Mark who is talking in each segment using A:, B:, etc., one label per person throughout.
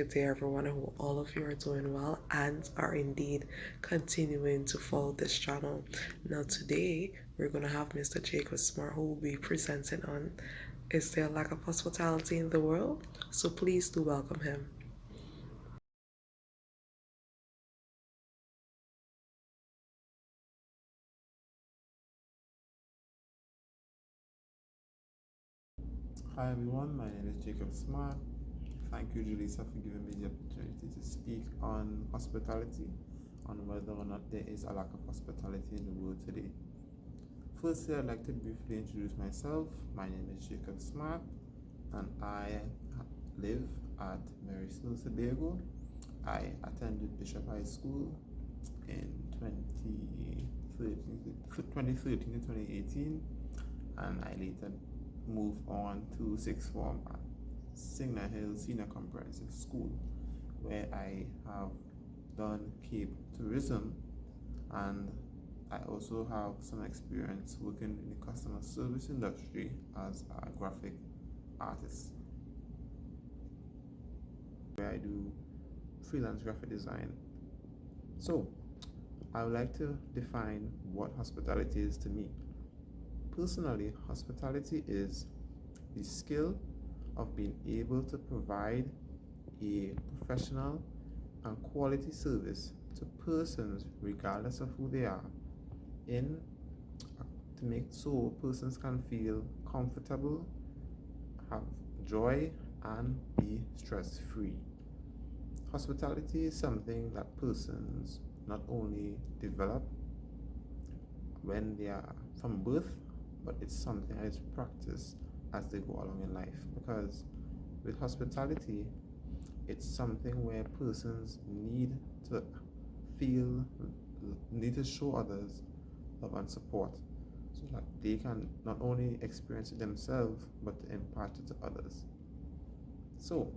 A: good day, everyone. I hope all of you are doing well and are indeed continuing to follow this channel. Now, today we're going to have Mr. JoBellaSmart, who will be presenting on Is There a Lack of Hospitality in the World? So please do welcome him.
B: Hi everyone, my name is JoBellaSmart. Thank you, Julissa, for giving me the opportunity to speak on hospitality, on whether or not there is a lack of hospitality in the world today. Firstly, I'd like to briefly introduce myself. My name is JoBellaSmart, and I live at Marysville, Sebago. I attended Bishop High School in 2013 to 2018, and I later moved on to sixth form at Signal Hill Senior Comprehensive School, where I have done Cape tourism, and I also have some experience working in the customer service industry as a graphic artist, where I do freelance graphic design. So I would like to define what hospitality is to me. Personally, hospitality is the skill of being able to provide a professional and quality service to persons regardless of who they are, in to make so persons can feel comfortable, have joy, and be stress-free. Hospitality is something that persons not only develop when they are from birth, but it's something that is practiced as they go along in life. Because with hospitality, it's something where persons to feel, need to show others love and support, so that they can not only experience it themselves, but to impart it to others. So,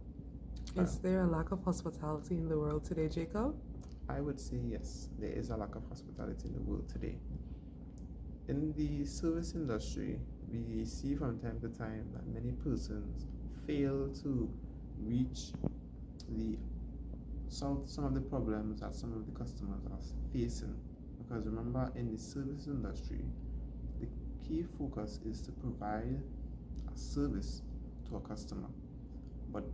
A: Is there a lack of hospitality in the world today, Jacob?
B: I would say yes, there is a lack of hospitality in the world today. In the service industry, we see from time to time that many persons fail to reach solve some of the problems that some of the customers are facing. Because remember, in the service industry, the key focus is to provide a service to a customer. But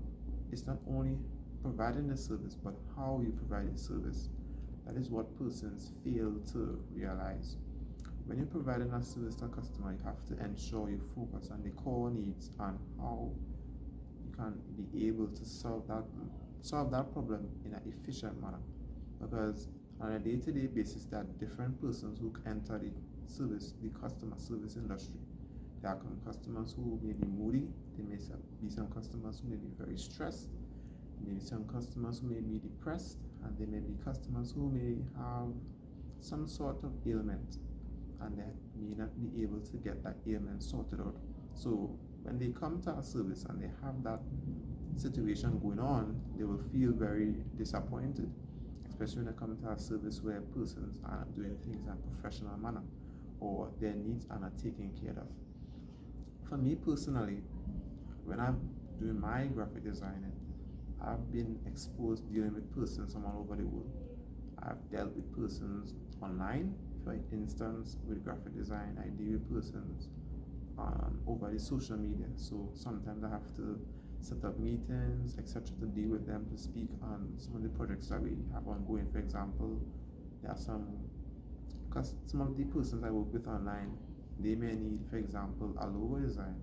B: it's not only providing the service, but how you provide the service. That is what persons fail to realize. When you're providing a service to a customer, you have to ensure you focus on the core needs and how you can be able to solve that problem in an efficient manner. Because on a day-to-day basis, there are different persons who enter the customer service industry. There are customers who may be moody, there may be some customers who may be very stressed, maybe some customers who may be depressed, and there may be customers who may have some sort of ailment, and they may not be able to get that ailment sorted out. So when they come to our service and they have that situation going on, they will feel very disappointed, especially when they come to our service where persons are not doing things in a professional manner, or their needs are not taken care of. For me personally, when I'm doing my graphic designing, I've been exposed dealing with persons from all over the world. I've dealt with persons online. For instance, with graphic design, I deal with persons over the social media. So sometimes I have to set up meetings, etc., to deal with them, to speak on some of the projects that we have ongoing. For example, there are some of the persons I work with online, they may need, for example, a logo design,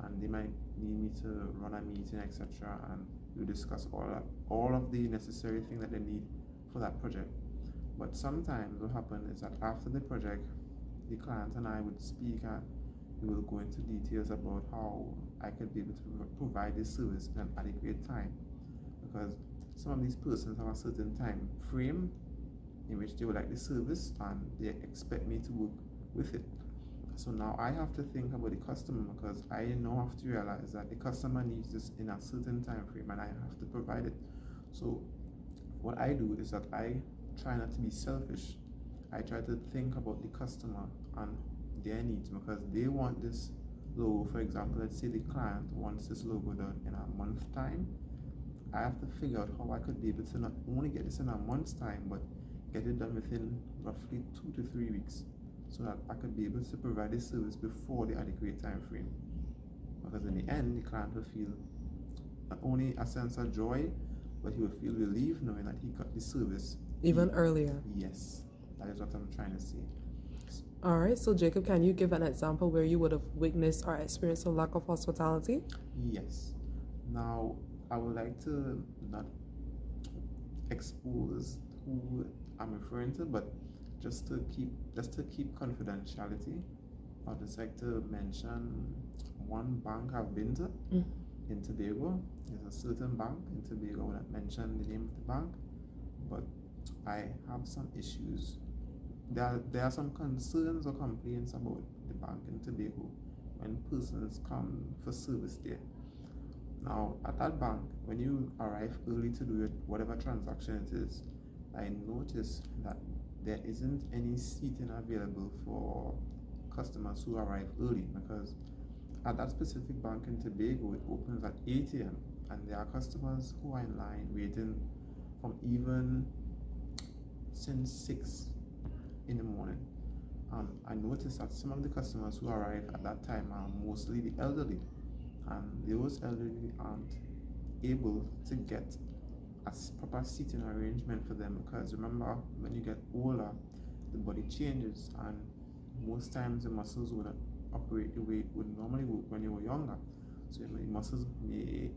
B: and they might need me to run a meeting, etc., and we discuss all of the necessary things that they need for that project. But sometimes what happens is that after the project, the client and I would speak, and we will go into details about how I could be able to provide this service in an adequate time. Because some of these persons have a certain time frame in which they would like the service, and they expect me to work with it. So now I have to think about the customer, because I now have to realize that the customer needs this in a certain time frame, and I have to provide it. So what I do is that I try not to be selfish. I try to think about the customer and their needs, because they want this logo. For example, let's say the client wants this logo done in a month time. I have to figure out how I could be able to not only get this in a month's time, but get it done within roughly 2 to 3 weeks, so that I could be able to provide this service before the adequate time frame. Because in the end, the client will feel not only a sense of joy, but he will feel relief knowing that he got the service
A: Even earlier.
B: Yes, that is what I'm trying to say.
A: All right, so Jacob, can you give an example where you would have witnessed or experienced a lack of hospitality?
B: Yes. Now, I would like to not expose who I'm referring to, but just to keep confidentiality, I'd just like to mention one bank I've been to in Tobago. There's a certain bank in Tobago. I will not mention the name of the bank, but I have some issues. There are some concerns or complaints about the bank in Tobago when persons come for service there. Now, at that bank, when you arrive early to do it, whatever transaction it is, I notice that there isn't any seating available for customers who arrive early, because at that specific bank in Tobago, it opens at 8 a.m. and there are customers who are in line waiting from even since 6 in the morning. I noticed that some of the customers who arrive at that time are mostly the elderly, and those elderly aren't able to get a proper seating arrangement for them, because remember, when you get older, the body changes, and most times the muscles would not operate the way it would normally work when you were younger. So the muscles may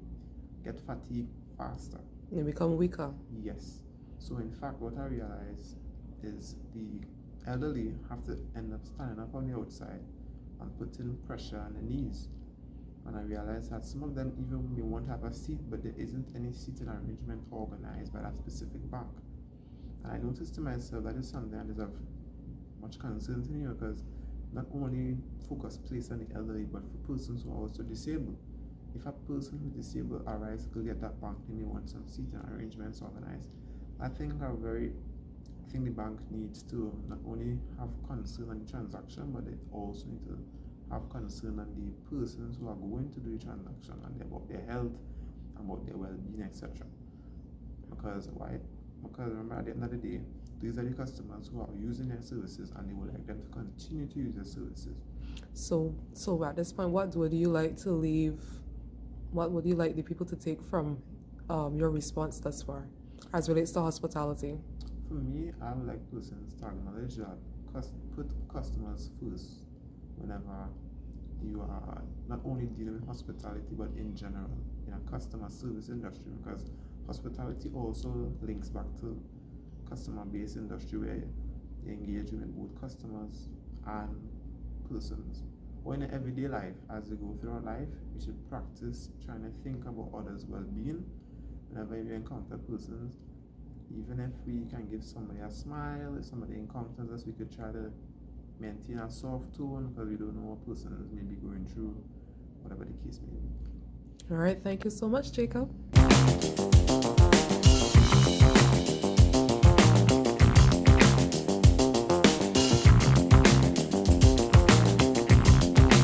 B: get fatigued faster.
A: They become weaker.
B: Yes. So in fact, what I realized is the elderly have to end up standing up on the outside and putting pressure on the knees. And I realized that some of them even may want to have a seat, but there isn't any seating arrangement organized by that specific bank. And I noticed to myself that is something that is of much concern to me, because not only focus placed on the elderly, but for persons who are also disabled. If a person who is disabled arrives early at that bank, they may want some seating arrangements organized. I think the bank needs to not only have concern on the transaction, but they also need to have concern on the persons who are going to do the transaction, and about their health, about their well-being, etc. Because why? Because remember, at the end of the day, these are the customers who are using their services, and they would like them to continue to use their services.
A: So at this point, what would you like to leave? What would you like the people to take from your response thus far, as relates to hospitality?
B: For me, I would like persons to acknowledge that put customers first whenever you are not only dealing with hospitality, but in general in a customer service industry, because hospitality also links back to customer-based industry, where you engage with both customers and persons. Or in everyday life, as you go through our life, we should practice trying to think about others' well-being whenever you encounter persons. Even if we can give somebody a smile, if somebody encounters us, we could try to maintain a soft tone, because we don't know what persons may be going through, whatever the case may be.
A: All right, thank you so much, Jacob.